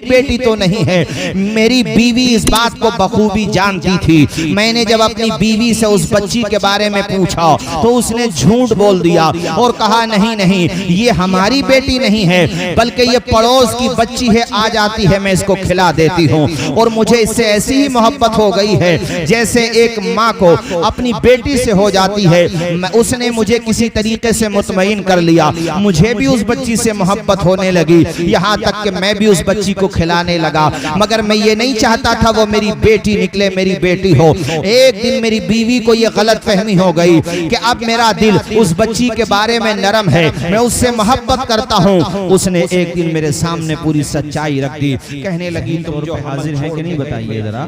बेटी तो नहीं है। मेरी बीवी इस बात को बखूबी जानती थी। मैंने जब अपनी बीवी से उस बच्ची के बारे में पूछा तो उसने झूठ बोल दिया और कहा नहीं नहीं, ये हमारी बेटी नहीं है बल्कि ये पड़ोस की बच्ची है, आ जाती है मैं इसको खिला देती हूँ। और मुझे इससे ऐसी ही मोहब्बत हो गई है जैसे एक माँ को अपनी बेटी से हो जाती है। उसने मुझे किसी तरीके से मुतमईन कर लिया, मुझे भी उस बच्ची से मोहब्बत होने लगी, यहाँ तक कि मैं भी उस बच्ची को खिलाने लगा। मगर मैं ये नहीं चाहता था वो मेरी बेटी निकले, मेरी बेटी हो। एक दिन मेरी बीवी को ये गलत फहमी हो गई कि अब मेरा दिल उस बच्ची के बारे में नरम है, मैं उससे मोहब्बत करता हूँ। उसने एक दिन मेरे सामने पूरी सच्चाई रख दी, कहने लगी तुम जो हाजिर हैं कि नहीं बताइए जरा,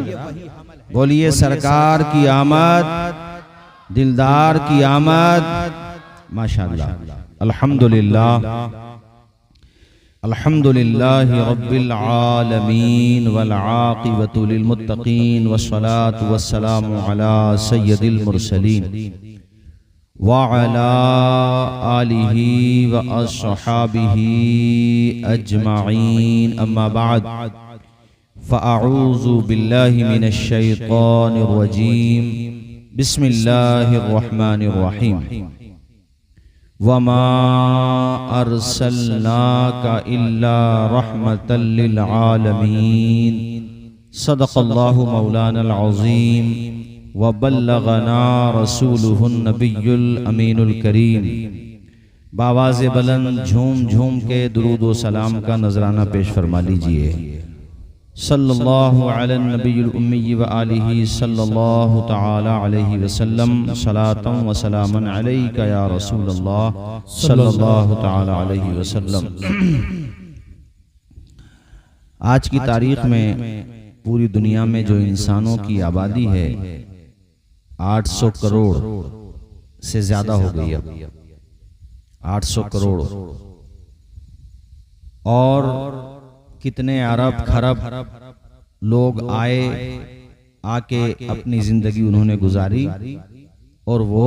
बोलिए सरकार की आमद, दिलदार की आमद, माशाअल्लाह, अल्हम्दुलिल्लाह अल्हम्दुलिल्लाहि रब्बिल आलमीन वल आक़िबतु लिल मुत्तक़ीन वस्सलातु वस्सलामु अला सय्यदिल मुरसलीन व अला आलिहि व अस्हाबिहि अजमाइन, अम्मा बाद फ़अऊज़ु बिल्लाहि मिनश शैतानिर रजीम, बिस्मिल्लाहिर रहमानिर रहीम। वमा अरसलनाका इल्ला रहमतल लिल आलमीन, सदक़ल्लाहु मौलानल अज़ीम व बल्लगना रसूलुहुन नबियुल अमीनुल करीम। बावाज़े बुलंद झूम झूम के दुरूद व सलाम का नजराना पेश फरमा लीजिए। सल्लल्लाहु अला नबियुल उम्मी व आलिहि सल्लल्लाहु तआला अलैहि वसल्लम, सलातन व सलामन अलैका या रसूलल्लाह सल्लल्लाहु तआला अलैहि वसल्लम। आज की तारीख में पूरी दुनिया में जो इंसानों की आबादी है 800 करोड़ से ज्यादा हो गई अब, 800 करोड़। और कितने अरब खरब लोग आए, आके अपनी जिंदगी उन्होंने गुजारी और वो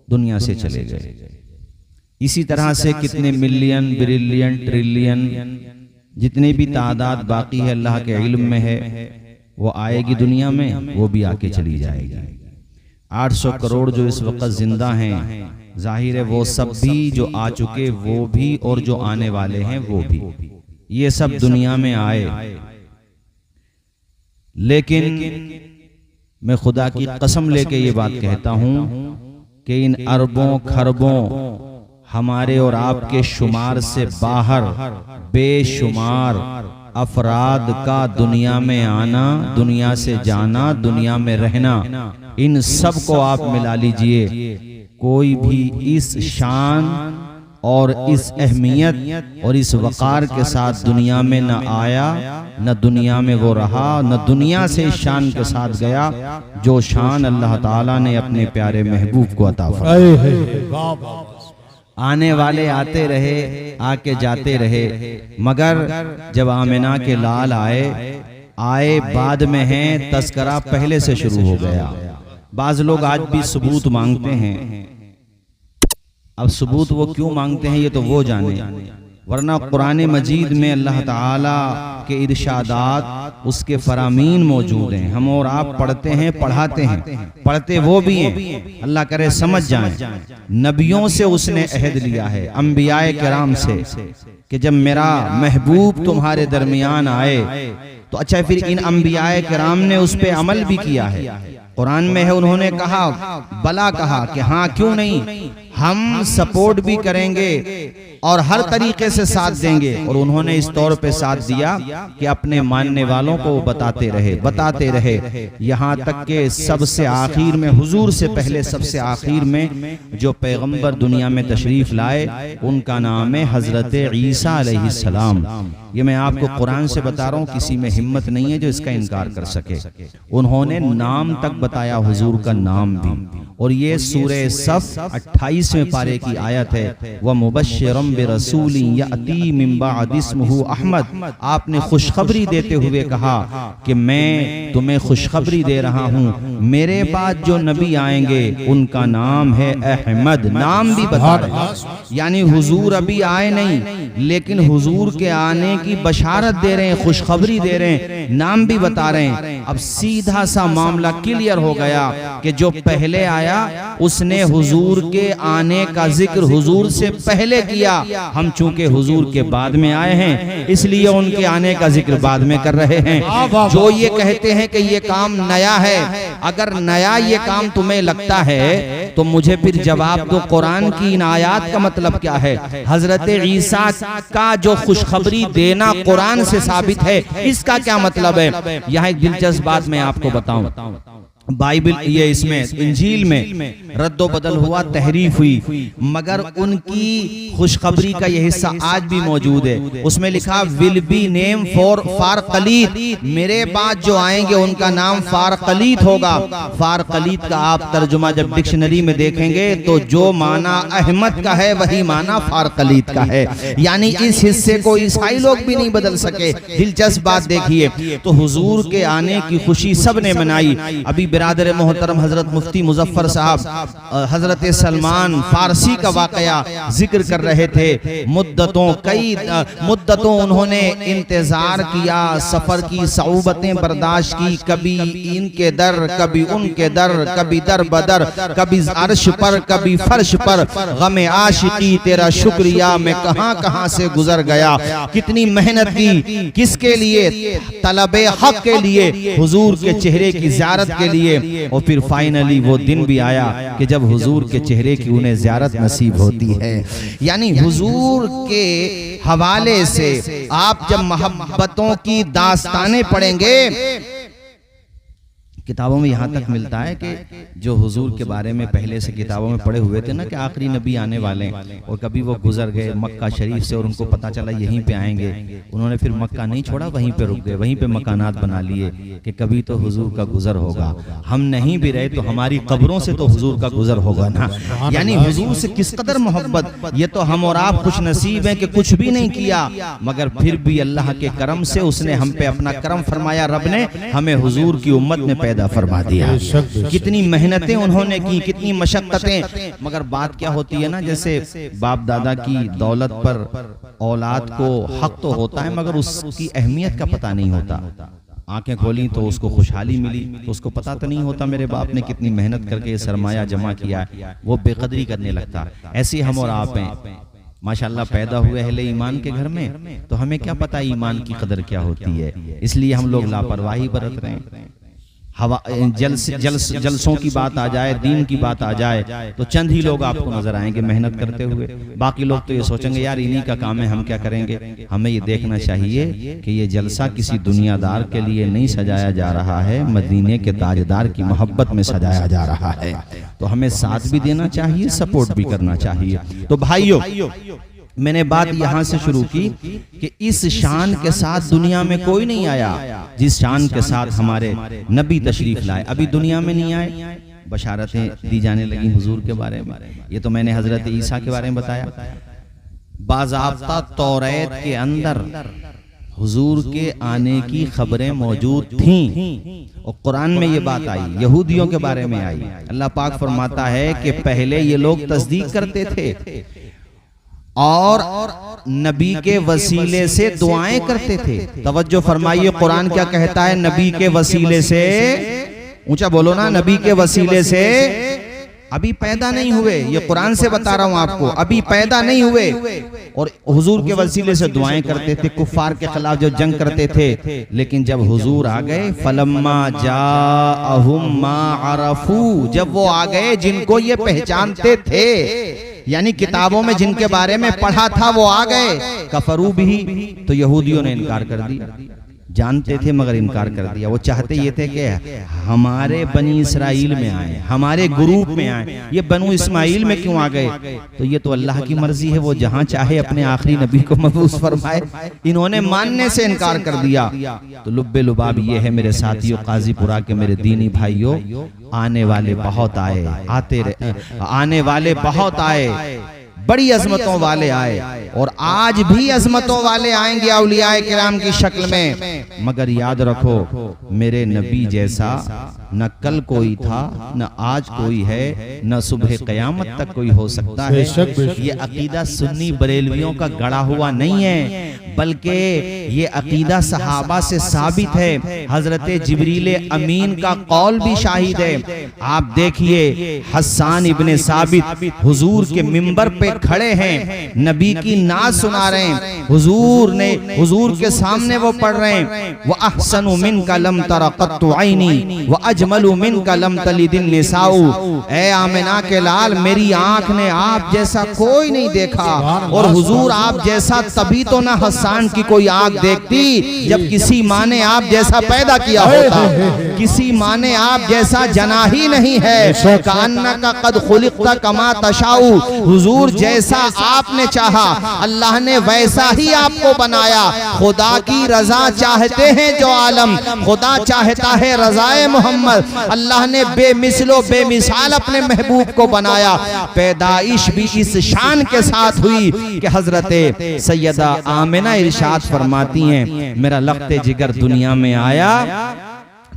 दुनिया से चले गए। इसी तरह से कितने मिलियन, बिलियन, ट्रिलियन, जितनी भी तादाद बाकी है अल्लाह के इल्म में है, वो आएगी दुनिया में, वो भी आके चली जाएगी। 800 करोड़ जो इस वक्त जिंदा हैं, जाहिर है वो सब भी जो आ चुके वो भी और जो आने वाले हैं वो भी, ये सब दुनिया में आए। लेकिन मैं खुदा की कसम लेके ये बात कहता हूं कि इन अरबों खरबों हमारे और आपके शुमार से बाहर बेशुमार अफराद का दुनिया में आना, दुनिया से जाना, दुनिया में रहना, इन सब को आप मिला लीजिए, कोई भी इस शान और इस अहमियत और इस वक़ार के साथ दुनिया में न आया, न दुनिया में वो रहा, न दुनिया से इस शान के साथ गया जो शान अल्लाह ताला ने अपने प्यारे महबूब को अता फरमाई। आने वाले आते रहे, आके जाते रहे, मगर जब आमिना के लाल आए बाद में हैं, तस्करा पहले से शुरू हो गया। बाज लोग आज भी सबूत मांगते हैं। अब सबूत वो क्यों मांगते हैं ये तो वो जाने, वरना कुरान मजीद में अल्लाह ताला के इरशादात, उसके फरामीन मौजूद हैं। हम और आप पढ़ते हैं, पढ़ाते हैं, पढ़ते वो भी हैं, अल्लाह करे समझ जाएं। नबियों से उसने अहद लिया है, अंबियाए किराम से, कि जब मेरा महबूब तुम्हारे दरमियान आए तो अच्छा, फिर इन अंबियाए किराम ने उस पे अमल भी किया है। कुरान में है, उन्होंने कहा, बला कहा कि हाँ क्यों नहीं, हम सपोर्ट भी करेंगे और हर तरीके से साथ देंगे। और उन्होंने इस तौर पे साथ दिया कि अपने मानने वालों को बताते रहे, यहाँ तक के सबसे आखिर में, हुजूर से पहले सबसे आखिर में जो पैगंबर दुनिया में तशरीफ लाए उनका नाम है हजरत ईसा अलैहिस्सलाम। ये मैं आपको कुरान से बता रहा हूँ, किसी में हिम्मत नहीं है जो इसका इनकार कर सके। उन्होंने नाम तक बताया, हुजूर का नाम भी, और ये सूरह सफ 28वें पारे की आयत है, व मुबश्शिरम बिरसूलिन याती मिन बअदि इस्मुहु अहमद। आपने खुशखबरी देते हुए कहा कि मैं तुम्हें खुशखबरी दे रहा हूँ, मेरे बाद जो नबी आएंगे उनका नाम है अहमद। नाम भी बता रहे, यानी हुजूर अभी आए नहीं, लेकिन हुजूर के आने की बशारत दे रहे हैं, खुशखबरी दे रहे हैं, नाम भी बता रहे हैं। अब सीधा सा मामला क्लियर हो गया कि जो पहले आया उसने हुजूर के आने का जिक्र हुजूर से पहले किया। हम चूंकि हुजूर के बाद में आए हैं इसलिए उनके आने का जिक्र बाद में कर रहे हैं। जो ये कहते हैं कि ये काम नया है, अगर नया ये काम तुम्हें लगता है तो मुझे फिर जवाब दो, कुरान की इन आयात का मतलब क्या है? हजरत ईसा का जो खुशखबरी देना कुरान से साबित है, इसका क्या मतलब है? यहाँ एक दिलचस्प बात मैं आपको बताऊं, बाइबल ये इसमें इंजील में रद्दो बदल हुआ, तहरीफ हुई, मगर उनकी खुशखबरी का ये हिस्सा आज भी मौजूद है। उसमें लिखा विल बी नेम फॉर फारकलीत, मेरे बाद जो आएंगे उनका नाम फारकलीत होगा। फारकलीत का आप तर्जुमा जब डिक्शनरी में देखेंगे तो जो माना अहमद का है वही माना फारकलीत का है, यानी इस हिस्से को ईसाई लोग भी नहीं बदल सके। दिलचस्प बात देखिए, तो हुजूर के आने की खुशी सबने मनाई। अभी बिरादर मोहतरम हजरत मुफ्ती मुजफ्फर साहब हजरत सलमान फारसी का वाकया जिक्र कर रहे थे। मुद्दतों उन्होंने इंतजार किया, सफर की सऊबतें बर्दाश्त की, कभी इनके दर कभी उनके दर, कभी दर बदर, कभी अर्श पर कभी फर्श पर, गमे आशिकी तेरा शुक्रिया मैं कहां कहां से गुजर गया। कितनी मेहनत की, किसके लिए? तलबे हक के लिए, हुजूर के चेहरे की ज़ियारत के लिए। और फिर फाइनली वो दिन भी आया कि जब हुजूर के चेहरे की उन्हें ज़ियारत नसीब होती है। यानी हुजूर के हवाले से आप जब मोहब्बतों की दास्तानें पढ़ेंगे, किताबों में यहाँ तक मिलता है कि जो हुजूर के बारे में पहले से किताबों में पढ़े हुए थे ना कि आखिरी नबी आने वाले हैं, और कभी वो गुजर गए मक्का शरीफ से और उनको पता चला यहीं पे आएंगे, उन्होंने फिर मक्का नहीं छोड़ा, वहीं पे रुक गए, वहीं पे मकानात बना लिए कि कभी तो हुजूर का गुजर होगा। हम नहीं भी रहे तो हमारी कब्रों से तो हुजूर का गुजर होगा ना। यानी हुजूर से किस कदर मोहब्बत, ये तो हम और आप खुश नसीब हैं कि कुछ भी नहीं किया, मगर फिर भी अल्लाह के करम से उसने हम पे अपना करम फरमाया। रब ने हमें हुजूर की उम्मत में फरमा दिया। कितनी मेहनतें उन्होंने की, कितनी मशक्कतें, मगर बात क्या होती है ना, जैसे बाप दादा की दौलत पर औलाद को हक तो होता है मगर उसकी अहमियत का पता नहीं होता। आंखें खोली तो उसको खुशहाली मिली तो उसको पता तो नहीं होता मेरे बाप ने कितनी मेहनत करके ये सरमाया जमा किया, वो बेकदरी करने लगता। ऐसे हम और आप हैं, माशाल्लाह पैदा हुए अहले ईमान के घर में, तो हमें क्या पता ईमान की कदर क्या होती है, इसलिए हम लोग लापरवाही बरत रहे हैं। हवा जलसों की बात आ जाए, दीन की बात आ जाए तो चंद ही लोग आपको नजर आएंगे मेहनत करते हुए, बाकी लोग तो ये सोचेंगे यार इन्हीं का काम है, हम क्या करेंगे। हमें ये देखना चाहिए कि ये जलसा किसी दुनियादार के लिए नहीं सजाया जा रहा है, मदीने के ताजदार की मोहब्बत में सजाया जा रहा है। तो हमें साथ भी देना चाहिए, सपोर्ट भी करना चाहिए। तो भाइयों, मैंने बात यहाँ से शुरू की कि इस शान के साथ दुनिया में कोई नहीं आया जिस शान के साथ हमारे नबी तशरीफ लाए। अभी दुनिया में नहीं आए, बशारतें दी जाने लगी हुजूर के बारे में। ये तो मैंने हजरत ईसा के बारे में बताया। बाज़ाब्ता तौरात के अंदर हुजूर के आने की खबरें मौजूद थीं और कुरान में ये बात आई, यहूदियों के बारे में आई। अल्लाह पाक फरमाता है कि पहले ये लोग तस्दीक करते थे और नबी के वसीले से दुआएं करते थे। तवज्जो फरमाइए, कुरान क्या कहता है? नबी के वसीले से, ऊंचा बोलो ना, नबी के वसीले से। अभी पैदा नहीं हुए, ये कुरान से बता रहा हूं आपको, अभी पैदा नहीं हुए और हुजूर के वसीले से दुआएं करते थे, कुफार के खिलाफ जो जंग करते थे। लेकिन जब हुजूर आ गए, फलम्मा जाअहुम मा अरफू, जब वो आ गए जिनको ये पहचानते थे, यानी किताबों में जिनके बारे में पढ़ा था वो आ गए, कफरू भी, तो यहूदियों ने इनकार कर दिया। जानते थे मगर इनकार कर दिया। वो चाहते ये थे कि हमारे बनी इसराइल में आए, हमारे ग्रुप में आए, ये बनु इस्माइल में क्यों आ गए? तो ये तो अल्लाह की मर्जी है, वो जहां चाहे अपने आखिरी नबी को मबूस फरमाए। इन्होंने मानने से इनकार कर दिया। तो लुब्बे लुबाब ये है मेरे साथियों, काजीपुरा के मेरे दीनी भाइयों, आने वाले बहुत आए, आने वाले बहुत आए, बड़ी अजमतों वाले आए और आज भी अजमतों वाले आएंगे औलियाए किराम की शक्ल में। मगर याद रखो, मेरे नबी जैसा न कल कोई था, न आज कोई है, न सुबह क़यामत तक कोई हो सकता है। ये अकीदा सुन्नी बरेलवियों का गढ़ा हुआ नहीं है, बल्कि ये अकीदा सहाबा से साबित है। हजरत जिब्रील अमीन का कौल भी शाहिद है। आप देखिए, हस्सान इब्ने साबित हुजूर के मिंबर पे खड़े हैं, नबी की नात सुना रहे हैं, हुजूर के सामने वो पढ़ रहे हैं, व अहसनु मिनका लम तरा कत्तु ऐनी व अजमलु मिनका लम तलिदिन निसाउ। ए आमिना के लाल, मेरी आंख ने आप जैसा कोई नहीं देखा, और हुजूर आप जैसा तभी तो ना हस्सान की कोई आंख देखती जब किसी माँ ने आप जैसा पैदा किया होता। किसी माँ ने आप जैसा जना ही नहीं है। कान्ना का कद खुलिक़ता कमा तशाउ, हुजूर जैसा आपने चाहा अल्लाह ने वैसा ही आपको बनाया। खुदा की रजा चाहते हैं जो आलम, खुदा चाहता है रजाए मोहम्मद। अल्लाह ने बेमिसलो बेमिसाल अपने महबूब को बनाया। पैदाइश भी इस शान के साथ हुई कि हजरत सैयदा आमिना इरशाद फरमाती हैं, मेरा लख्ते जिगर दुनिया में आया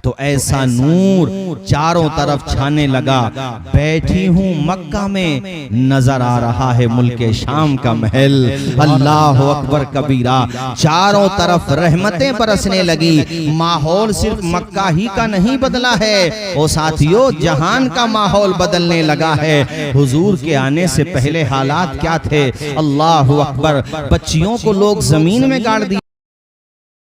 तो ऐसा नूर चारों तरफ छाने लगा। बैठी हूँ मक्का में, नजर आ रहा है मुल्के शाम का महल। अल्लाह अकबर कबीरा। चारों तरफ रहमतें बरसने लगी। माहौल सिर्फ मक्का ही का नहीं बदला है, ओ साथियों, जहान का माहौल बदलने लगा है। हुजूर के आने से पहले हालात क्या थे? अल्लाह अकबर। बच्चियों को लोग जमीन में गाड़ दिया।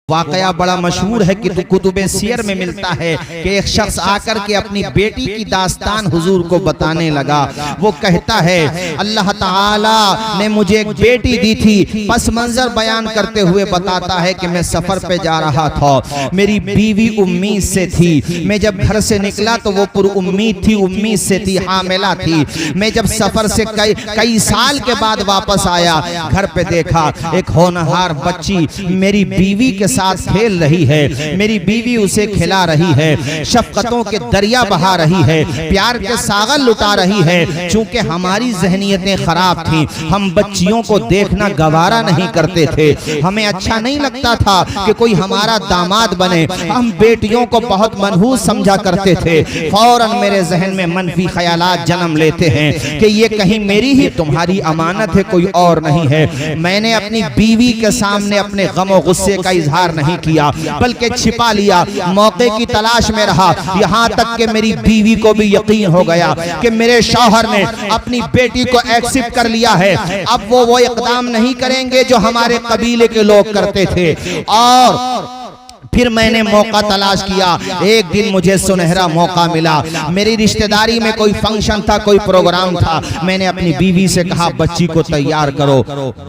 वाकया बड़ा मशहूर है कि कुतुबे सियर में मिलता है कि एक शख्स आकर के अपनी बेटी की दास्तान हुजूर को बताने लगा। वो कहता है, अल्लाह ताला ने मुझे एक बेटी दी थी। पस मंजर बयान करते हुए बताता है कि मैं सफर पे जा रहा था, मेरी बीवी उम्मीद से थी। मैं जब घर से निकला तो वो पुर उम्मीद थी, उम्मीद से थी, हामिला थी। मैं जब सफर से कई साल के बाद वापस आया, घर पे देखा एक होनहार बच्ची मेरी बीवी के साथ खेल रही है, मेरी बीवी उसे खिला रही है, शफकतों के दरिया बहा रही है, प्यार के सागर लुटा रही है। चूंकि हमारी जहनियतें खराब थी, हम बच्चियों को देखना गवारा नहीं करते थे। हमें अच्छा नहीं लगता था कि कोई हमारा दामाद बने। हम बेटियों को बहुत मनहूस समझा करते थे। फौरन मेरे जहन में मनफी ख्यालात जन्म लेते हैं कि ये कहीं मेरी ही तुम्हारी अमानत है, कोई और नहीं है। मैंने अपनी बीवी के सामने अपने गम और गुस्से का इजहार नहीं किया, बल्कि छिपा लिया, मौके की तलाश में रहा। यहां तक कि मेरी बीवी को भी यकीन हो गया कि मेरे शौहर ने अपनी बेटी को एक्सेप्ट कर लिया है। अब वो इकदाम नहीं करेंगे जो हमारे कबीले के लोग करते थे। और फिर मैंने मौका तलाश किया। एक दिन मुझे सुनहरा मौका मिला। मेरी रिश्तेदारी में कोई फंक्शन था, कोई प्रोग्राम था। मैंने अपनी बीवी से कहा, बच्ची को तैयार करो,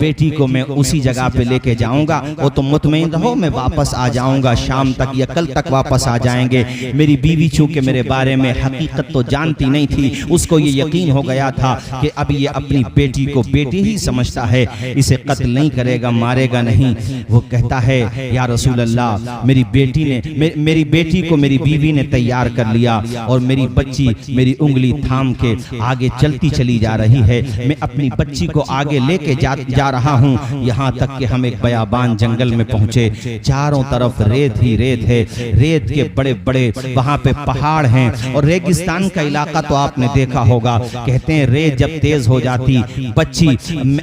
बेटी को मैं उसी जगह पे लेके जाऊंगा, वो तुम मुतमईन रहो, मैं वापस आ जाऊंगा, शाम तक या कल तक वापस आ जाएंगे। मेरी बीवी चूंकि मेरे बारे में हकीकत तो जानती नहीं थी, उसको ये यकीन हो गया था कि अब ये अपनी बेटी को बेटी ही समझता है, इसे कत्ल नहीं करेगा, मारेगा नहीं। वो कहता है, या रसूल अल्लाह, मेरी बेटी को मेरी बीवी ने तैयार कर लिया और मेरी बच्ची मेरी उंगली थाम के आगे चलती चली जा रही है। मैं अपनी बच्ची को आगे लेके जा रहा हूँ। यहाँ तक कि हम एक बयाबान जंगल में पहुंचे। चारों तरफ रेत ही रेत है, रेत के बड़े बड़े वहां पे पहाड़ हैं और रेगिस्तान का इलाका तो आपने देखा होगा। कहते हैं रेत जब तेज हो जाती, बच्ची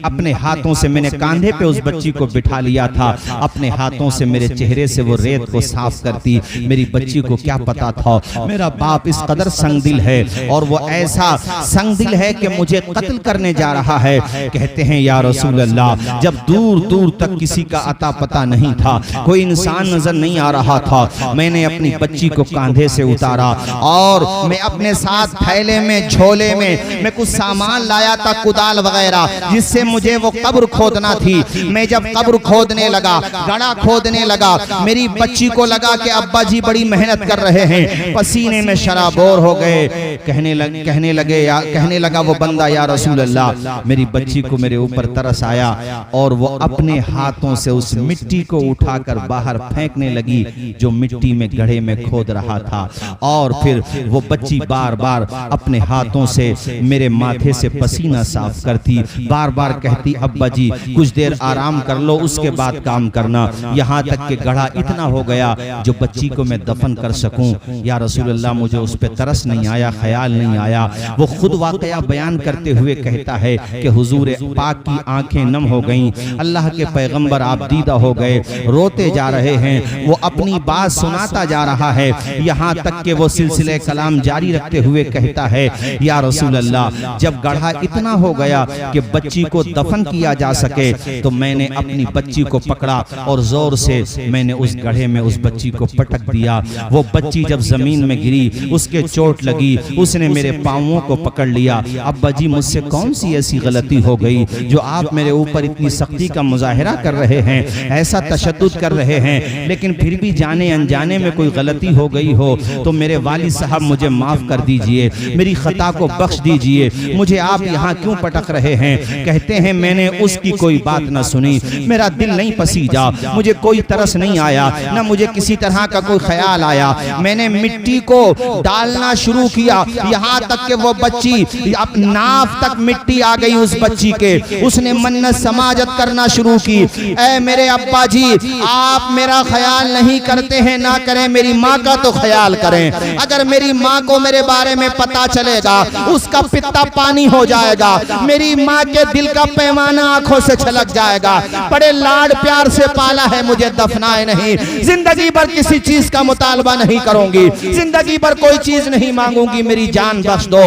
अपने हाथों से, मैंने कांधे पे उस बच्ची को बिठा लिया था, अपने हाथों से मेरे चेहरे से वो रेत को साफ करती। मेरी बच्ची को क्या पता था मेरा बाप इस कदर संगदिल है और वो ऐसा संगदिल है कि मुझे कत्ल करने जा रहा है। कहते हैं, या रसूल अल्लाह, जब दूर दूर तक किसी का अता पता नहीं था, कोई इंसान नजर नहीं आ रहा था, मैंने अपनी बच्ची को कांधे से उतारा और मैं अपने साथ थैले में, झोले में मैं कुछ सामान लाया था, कुदाल वगैरह, जिससे मुझे वो कब्र खोदना थी। मैं जब कब्र खोदने लगा, गड़ा खोदने लगा, मेरी बच्ची को लगा कि अब्बा जी बड़ी मेहनत कर रहे हैं, पसीने में शराबोर हो गए। कहने लगा वो बंदा, या रसूल अल्लाह, मेरी बच्ची को मेरे ऊपर तरस आया और वो अपने हाथों से उस मिट्टी को उठाकर बाहर फेंकने लगी जो मिट्टी में गड्ढे में खोद रहा था। और फिर वो बच्ची बार बार अपने हाथों से मेरे माथे से पसीना साफ करती, बार बार कहती, अब्बा जी कुछ देर आराम कर लो, उसके बाद काम करना। यहाँ तक कि गड्ढा इतना हो गया जो बच्ची को मैं दफन कर सकूं। या रसूल अल्लाह, मुझे उस पर तरस नहीं आया, ख्याल नहीं आया। वो खुद वाकया बयान करते हुए कहता है कि हुजूर पाक की आंखें नम हो गईं, अल्लाह के पैगंबर आप दीदा हो गए, रोते जा रहे हैं। वो अपनी बात सुनाता जा रहा है, यहाँ तक कि वो सिलसिले कलाम जारी रखते हुए कहता है, या रसूल अल्लाह, जब गड्ढा इतना हो गया कि बच्ची को दफन किया जा सके तो मैंने अपनी बच्ची को पकड़ा और जोर से मैंने उस गड्ढे में उस बच्ची को पटक दिया। वो बच्ची जब जमीन में गिरी, उसके चोट लगी, उसने मेरे पांवों को पकड़ लिया। अब्बा जी, मुझसे कौन सी ऐसी गलती हो गई जो आप मेरे ऊपर इतनी सख्ती का मुजाहिरा कर रहे हैं, ऐसा तशद्दुद कर रहे हैं, लेकिन फिर भी जाने अनजाने में कोई गलती हो गई हो तो मेरे वालिद साहब मुझे माफ कर दीजिए, मेरी खता को बख्श दीजिए, मुझे आप यहाँ क्यों पटक रहे हैं। कहते हैं, मैंने उसकी कोई बात न सुनी, मेरा दिल नहीं पसीजा, मुझे कोई तरस नहीं आया, न मुझे किसी तरह का कोई ख्याल आया। मैंने मिट्टी को डालना शुरू किया, यहाँ तक कि वो बच्ची अब नाफ तक मिट्टी आ गई उस बच्ची के। उसने मन्नत समाजत करना शुरू की, ऐ मेरे अब्बा जी, आप मेरा ख्याल नहीं करते हैं, ना करें, मेरी माँ का तो ख्याल करें। अगर मेरी माँ को मेरे बारे में पता चलेगा, उसका पित्ता पानी हो जाएगा, मेरी माँ के दिल का पैमाना आंखों से छलक जाएगा। बड़े लाड प्यार से पाला है, मुझे दफनाए नहीं, जिंदगी भर किसी चीज का मुतालबा नहीं करूंगी, जिंदगी भर कोई चीज नहीं मांगूंगी, मेरी जान बख्श दो।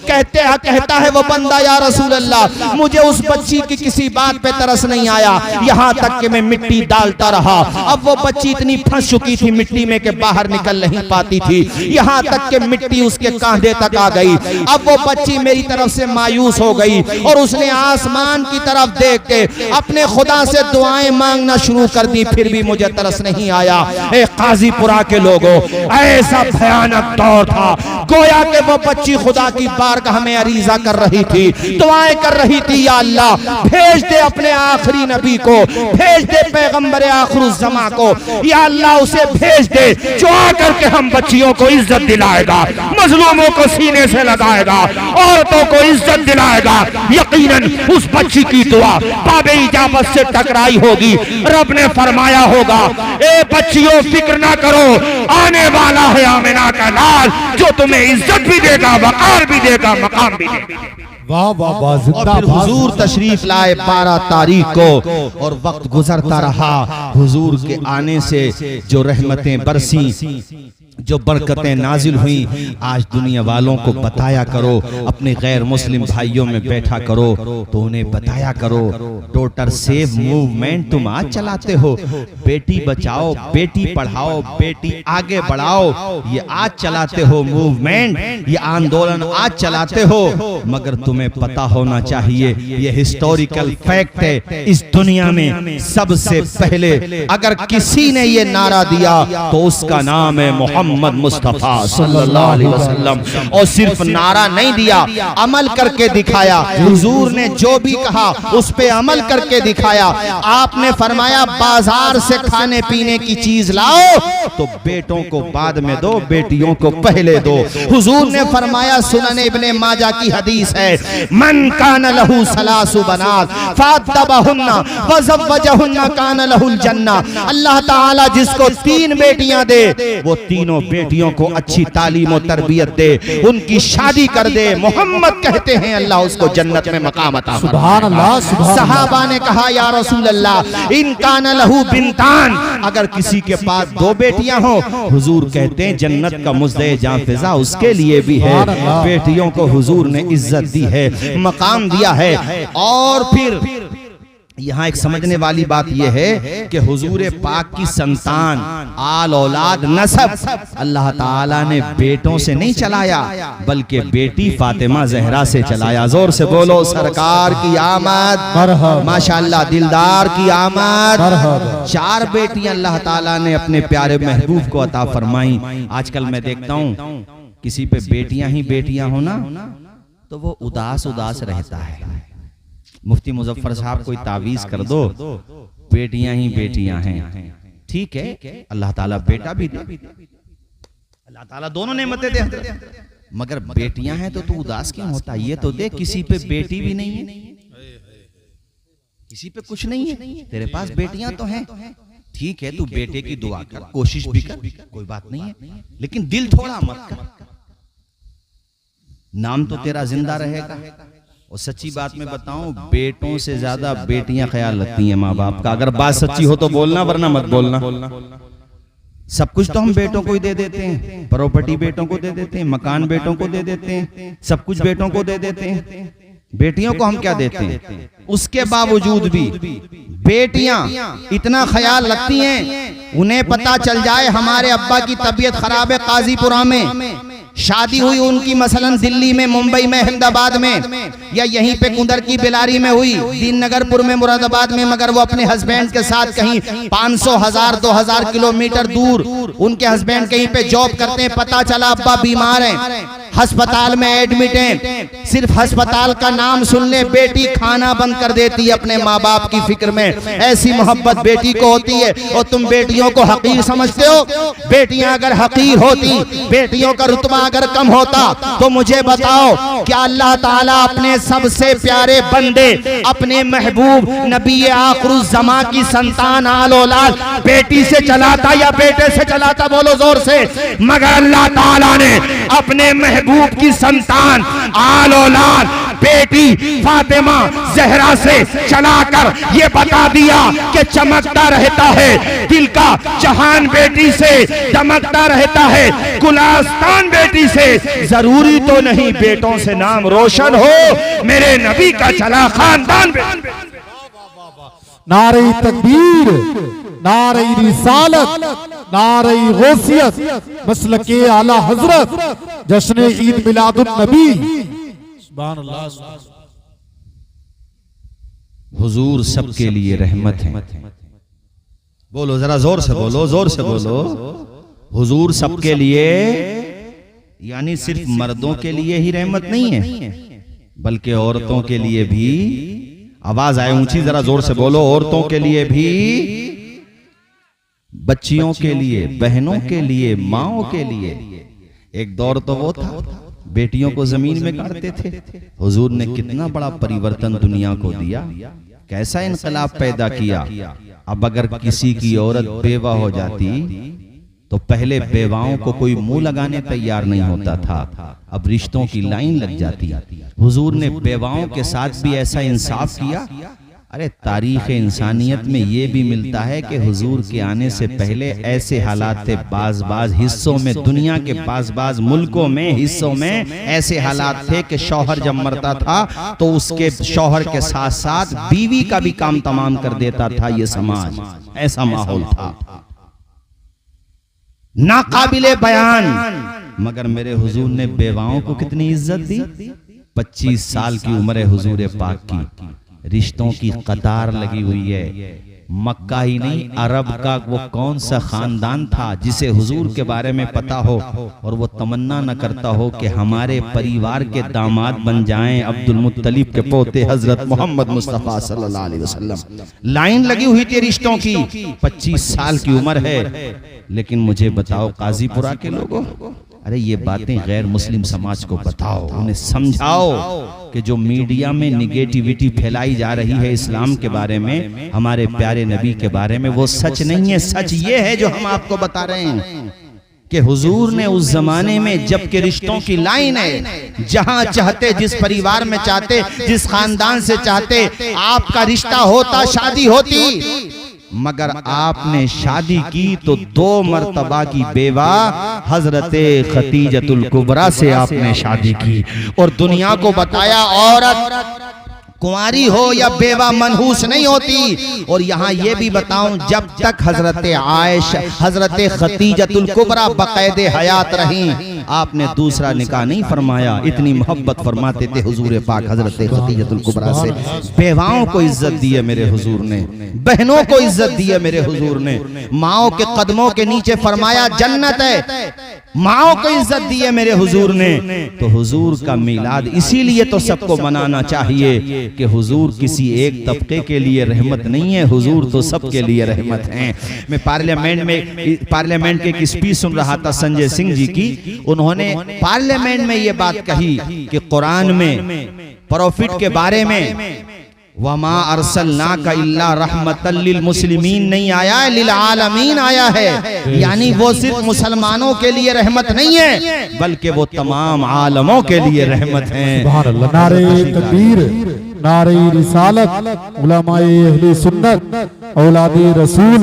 कहता है वो बंदा, या रसूल अल्लाह, मुझे उस बच्ची की किसी बात पे तरस नहीं आया, यहाँ तक कि मैं मिट्टी डालता रहा। अब वो बच्ची इतनी फंस चुकी थी मिट्टी में कि बाहर निकल नहीं पाती थी, यहाँ तक कि मिट्टी उसके कांधे तक आ गई। अब वो बच्ची मेरी तरफ से मायूस हो गई और उसने आसमान की तरफ देख के अपने खुदा से दुआएं मांगना शुरू कर दी, फिर भी मुझे तरस नहीं आया। काजीपुरा के लोगों, ऐसा भयानक दौर था, गोया कि वो बच्ची खुदा की बारगाह में अरीजा कर रही थी, दुआएं कर रही थी, या अल्लाह भेज दे अपने आखिरी नबी को, भेज दे पैगंबर आखिरुज़्ज़मा को, या अल्लाह उसे भेज दे जो आकर के हम बच्चियों को इज्जत दिलाएगा, मजलूमों को सीने से लगाएगा, औरतों को इज्जत दिलाएगा। यकीनन उस बच्ची की दुआ बाबे इजाबत से टकराई होगी। रब ने फरमाया होगा, ए बच्चियों फिक्र ना करो, आने वाला है आमिना का लाल जो तुम्हें इज्जत भी देगा, वकार भी देगा, मकाम भी देगा। वाह वाह वाह। और फिर हुजूर तशरीफ लाए 12 तारीख को और वक्त गुजरता रहा। हुजूर के आने से जो रहमतें बरसी, जो बरकतें नाजिल हुई, आज दुनिया वालों को बताया करो, अपने गैर मुस्लिम भाइयों में बैठा करो तो उन्हें बताया करो। डॉटर सेव मूवमेंट तुम आज चलाते हो, बेटी बचाओ, बेटी पढ़ाओ, बेटी आगे बढ़ाओ, ये आज चलाते हो मूवमेंट, ये आंदोलन आज चलाते हो, मगर तुम्हें पता होना चाहिए ये हिस्टोरिकल फैक्ट है। इस दुनिया में सबसे पहले अगर किसी ने ये नारा दिया तो उसका नाम है मोहम्मद मुस्तफा सल्लल्लाहु अलैहि वसल्लम। और सिर्फ नारा नहीं दिया, अमल करके दिखाया। हुजूर ने जो भी कहा उस पे अमल करके दिखाया। आपने फरमाया, बाजार से खाने पीने की चीज लाओ तो बेटों को बाद में दो, बेटियों को पहले दो। हुजूर ने फरमाया, सुनन इब्ने माजा की हदीस है, मन कान लहू सलासु बनात फातबहुन्ना व ज़व्वजहुन्ना कान लहुल जन्ना। अल्लाह ताला जिसको 3 बेटियां दे, वो तीनों बेटियों को अच्छी तालीम और तरबियत दे, उनकी शादी कर दे, मोहम्मद कहते हैं अल्लाह उसको जन्नत में मकाम अता फरमाए। सुभान अल्लाह, सुभान अल्लाह। सहाबा ने कहा, या रसूल अल्लाह, इन कान लहू बिनतान, अगर किसी के पास 2 बेटियां हो, हुजूर कहते हैं जन्नत का मुज़्ज़े जाफ़िज़ा उसके लिए भी है। बेटियों को हुजूर ने इज्जत दी है, मकाम दिया है। और फिर यहाँ एक समझने वाली बात यह है कि हुजूर पाक की संतान आल औलाद नसब अल्लाह ताला ने बेटों से नहीं चलाया, बल्कि बेटी फातिमा जहरा से चलाया। जोर से बोलो सरकार की आमद, माशाअल्लाह दिलदार की आमद। 4 बेटियां अल्लाह ताला ने अपने प्यारे महबूब को अता फरमाई। आजकल मैं देखता हूँ किसी पे बेटियां ही बेटियां हो ना तो वो उदास उदास रहता है। मुफ्ती मुजफ्फर साहब कोई तावीज कर दो, बेटियां ही बेटियां हैं। ठीक है, अल्लाह ताला बेटा भी दे, अल्लाह ताला दोनों नेमतें दे, मगर बेटियां हैं तो तू उदास क्यों होता? ये तो देख किसी पे बेटी भी नहीं है, किसी पे कुछ नहीं है, तेरे पास बेटियां तो हैं। ठीक है, तू बेटे की दुआ कर, कोशिश भी कर, कोई बात नहीं है, लेकिन दिल थोड़ा मत कर। नाम तो तेरा जिंदा रहेगा। और सच्ची बात मैं बताऊं, बेटों से ज्यादा बेटियां ख्याल रखती हैं माँ बाप का। अगर बात सच्ची हो तो बोलना, वरना मत बोलना। सब कुछ तो हम बेटों को ही दे देते हैं, प्रॉपर्टी बेटों को दे देते हैं, मकान बेटों को दे देते हैं, सब कुछ बेटों को दे देते हैं। बेटियों को हम क्या देते हैं? उसके बावजूद भी बेटियां इतना ख्याल रखती हैं, उन्हें पता चल जाए हमारे अब्बा की तबीयत खराब है काजीपुरा में, शादी हुई उनकी मसलन दिल्ली में, मुंबई में, अहमदाबाद में, या यहीं पे कुंदर की बिलारी में हुई, दीननगरपुर में, मुरादाबाद में, मगर वो अपने हस्बैंड के साथ कहीं 500, 1000, 2000 किलोमीटर दूर उनके हस्बैंड कहीं पे जॉब करते हैं। पता चला अब्बा बीमार हैं, अस्पताल में एडमिट हैं, सिर्फ अस्पताल का नाम सुन ले बेटी खाना बंद कर देती है अपने माँ बाप की फिक्र में। ऐसी मोहब्बत बेटी को होती है। और तुम बेटियों को हकीर समझते हो? बेटियां अगर हकीर होती, बेटियों का रुतबा अगर कम होता, तो मुझे बताओ क्या अल्लाह ताला अपने सबसे प्यारे बंदे, अपने महबूब नबी आखिरुज़्ज़मा की संतान आल औलाद बेटी से चलाता या बेटे से चलाता? बोलो जोर से। मगर अल्लाह ताला ने अपने महबूब की संतान आल औलाद बेटी फातिमा जहरा से चलाकर ये बता दिया कि चमकता रहता है दिल का जहान बेटी से, दमकता रहता है गुलिस्तान बेटी से। जरूरी तो नहीं बेटों से नाम रोशन हो, मेरे नबी का चला खानदान। नारे तकबीर, नारे रिसालत, नारे गौसियत, मसलके आला हजरत, जश्न ईद मिलादुन नबी। सुभान अल्लाह। हुजूर सबके लिए रहमत है। बोलो जरा जोर से बोलो, जोर से बोलो। हुजूर सबके लिए, यानी सिर्फ मर्दों के लिए ही रहमत नहीं है, बल्कि औरतों के लिए भी। आवाज आए ऊंची, जरा जोर से बोलो। औरतों के लिए भी, बच्चियों के लिए, बहनों के लिए, माओं के लिए। एक दौर तो वो था बेटियों को जमीन में गाड़ते थे। हुजूर ने कितना बड़ा परिवर्तन दुनिया को दिया, कैसा इनकलाब पैदा किया। अब अगर किसी की औरत बेवा हो जाती तो पहले बेवाओं को कोई मुंह लगाने तैयार नहीं होता था, अब रिश्तों की लाइन लग जाती। हुजूर ने बेवाओं के साथ भी ऐसा इंसाफ किया। अरे तारीख इंसानियत में ये भी मिलता है कि हुजूर के आने से पहले ऐसे हालात थे, बाज हिस्सों में, दुनिया के बाज मुल्कों में, हिस्सों में ऐसे हालात थे कि शौहर जब मरता था तो उसके शौहर के साथ साथ बीवी का भी काम तमाम कर देता था ये समाज। ऐसा माहौल था नाकाबिले बयान। मगर मेरे हुजूर ने बेवाओं को कितनी इज्जत दी। 25 साल की उम्र है हुजूर पाक की, रिश्तों की कतार लगी हुई है। मक्का ही नहीं, अरब का वो कौन सा खानदान था जिसे हुजूर के बारे में पता हो और वो तमन्ना न करता हो कि हमारे परिवार के दामाद बन जाएं अब्दुल मुत्तलिब के पोते हजरत मोहम्मद मुस्तफा सल्लल्लाहु अलैहि वसल्लम। लाइन लगी हुई थी रिश्तों की। 25 साल की उम्र है, लेकिन मुझे बताओ काजीपुरा के लोगों, अरे ये बातें गैर मुस्लिम समाज को बताओ, उन्हें समझाओ कि जो मीडिया में निगेटिविटी फैलाई जा रही है इस्लाम के बारे में, हमारे प्यारे नबी के बारे में, वो सच नहीं है। सच ये है जो हम आपको बता रहे हैं कि हुजूर ने उस जमाने में, जबकि रिश्तों की लाइन है, जहां चाहते, जिस परिवार में चाहते, जिस खानदान से चाहते आपका रिश्ता होता, शादी होती, मगर आपने शादी की तो 2 मर्तबा की बेवा हजरते खतीजतुल कुबरा से आपने शादी की और दुनिया को बताया औरत कुंवारी हो या बेवा मनहूस नहीं होती। और यहाँ ये भी बताऊं, जब तक हजरत आयशा हजरत खतीजतुल कुबरा बकायदे हयात रहीं, आपने दूसरा निकाह नहीं फरमाया। इतनी मोहब्बत फरमाते थे हुजूर पाक हजरत खतीजतुल कुबरा से। बेवाओं को इज्जत दी है मेरे हुजूर ने, बहनों को इज्जत दी है मेरे हुजूर ने। माओ के कदमों के नीचे फरमाया जन्नत है, माओ को इज्जत दी है मेरे हुजूर ने। तो हुजूर का मिलाद इसीलिए तो सबको मनाना चाहिए कि हुजूर किसी एक तबके के लिए रहमत नहीं है, हुजूर तो सबके लिए रहमत हैं। मैं पार्लियामेंट के एक स्पीच सुन रहा था संजय सिंह जी की। उन्होंने पार्लियामेंट में ये बात कही कि कुरान में प्रॉफिट के बारे में वमा अरसलनाका इल्ला रहमतल लिल मुस्लिमीन नहीं आया है, लिल आलमीन आया है। यानी वो सिर्फ मुसलमानों के लिए रहमत नहीं है, बल्कि वो तमाम आलमों के लिए रहमत है। सुभान अल्लाह। नारे तकबीर, नारे रिसालत, उलमाए अहले सुन्नत, औलादे रसूल,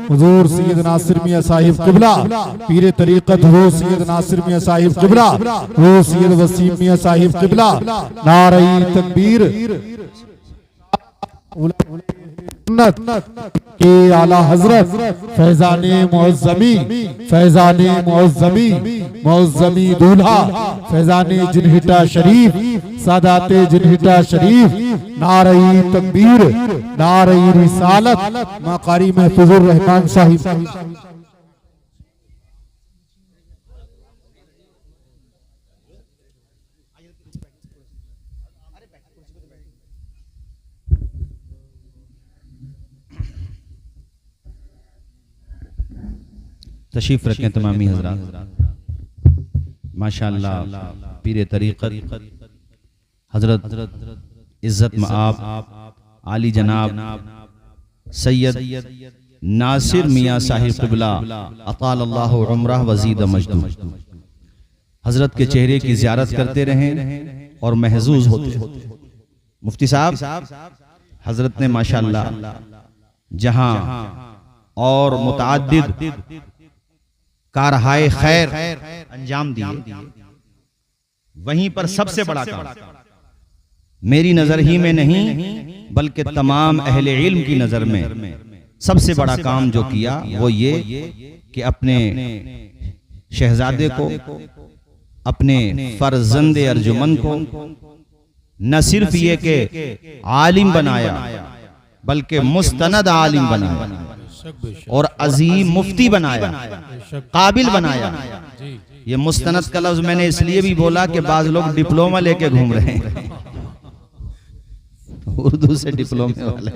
हुजूर सैयद नासिर मियां साहिब किबला, पीरे तरीकत हो सैयद नासिर मियां साहिब किबला, हो सैयद वसीम मियां साहिब किबला। नारे तकबीर के आला हजरत फैजाने मुअज़्ज़मी दूल्हा फैजाने जिनहिटा शरीफ, सादाते जिनहिटा शरीफ। नारे तकबीर, नारे रिसालत, माकारी महफूजुर रहमान साहिब। तशरीफ रखें तमामी हजरात। माशाअल्लाह पीरे तरीक़त हजरत इज्जत मआब आली जनाब सैयद नासिर मियां साहिब क़िबला अतालल्लाहु उम्रह वज़ीद मजदू हजरत के चेहरे की ज़ियारत करते रहें और महजूज होते। मुफ्ती साहब हजरत ने माशाअल्लाह जहां और मुतअद्दिद कारहाए खैर अंजाम दिए, वहीं पर सबसे बड़ा काम मेरी नजर ही में नहीं बल्कि तमाम अहले इल्म की नजर में सबसे बड़ा काम जो किया वो ये कि अपने शहजादे को, अपने फर्जंदे अर्जुमन को न सिर्फ ये कि आलिम बनाया बल्कि मुस्तनद आलिम बनाया और अजीम मुफ्ती बनाया, काबिल बनाया। ये मुस्तनद का लफ्ज मैंने इसलिए भी बोला कि बाज लोग डिप्लोमा लेके घूम रहे हैं, उर्दू से डिप्लोमे वाले।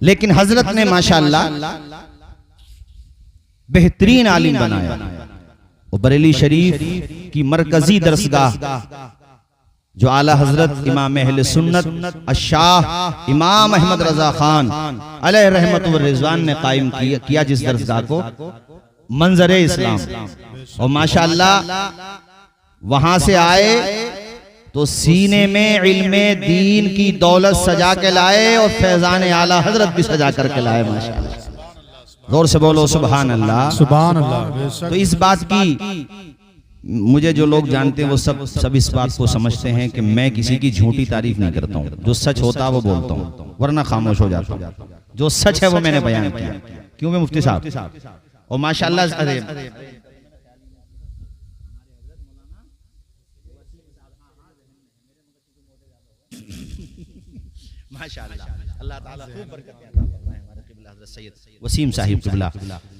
लेकिन हजरत ने माशाअल्लाह बेहतरीन आलिम बनाया। और बरेली शरीफ की मरकजी दरसगाह जो आला हजरत इमाम अहले सुन्नत अशाह इमाम अहमद रजा खान अलैहि रहमत व रिजवान ने कायम किया जिस दरसगाह को मंजर इस्लाम। और माशाअल्लाह वहां से आए तो सीने में इल्मे दीन की दौलत सजा के लाए और फैजान आला हजरत भी सजा करके लाए। माशाअल्लाह, गौर से बोलो सुभान अल्लाह, सुभान अल्लाह। तो इस बात की मुझे जो लोग जानते हैं वो सब इस बात को समझते हैं कि मैं किसी की झूठी तारीफ नहीं करता हूँ। जो सच होता है वो बोलता हूँ, वरना खामोश हो जाता हूँ। जो सच है वो मैंने बयान किया। क्यों मुफ्ती साहब? और माशाअल्लाह अल्लाह ताला खूब बरकत अता फरमाए हमारे क़िबला हज़रत सैयद वसीम साहिब क़िबला।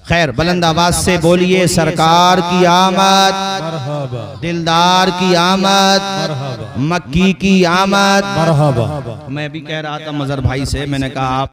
खैर बुलंद आवाज से बोलिए सरकार की आमद, मरहबा, दिलदार की आमद, मरहबा, मक्की की आमद, मरहबा। मैं भी कह रहा था मजहर भाई से, मैंने कहा आप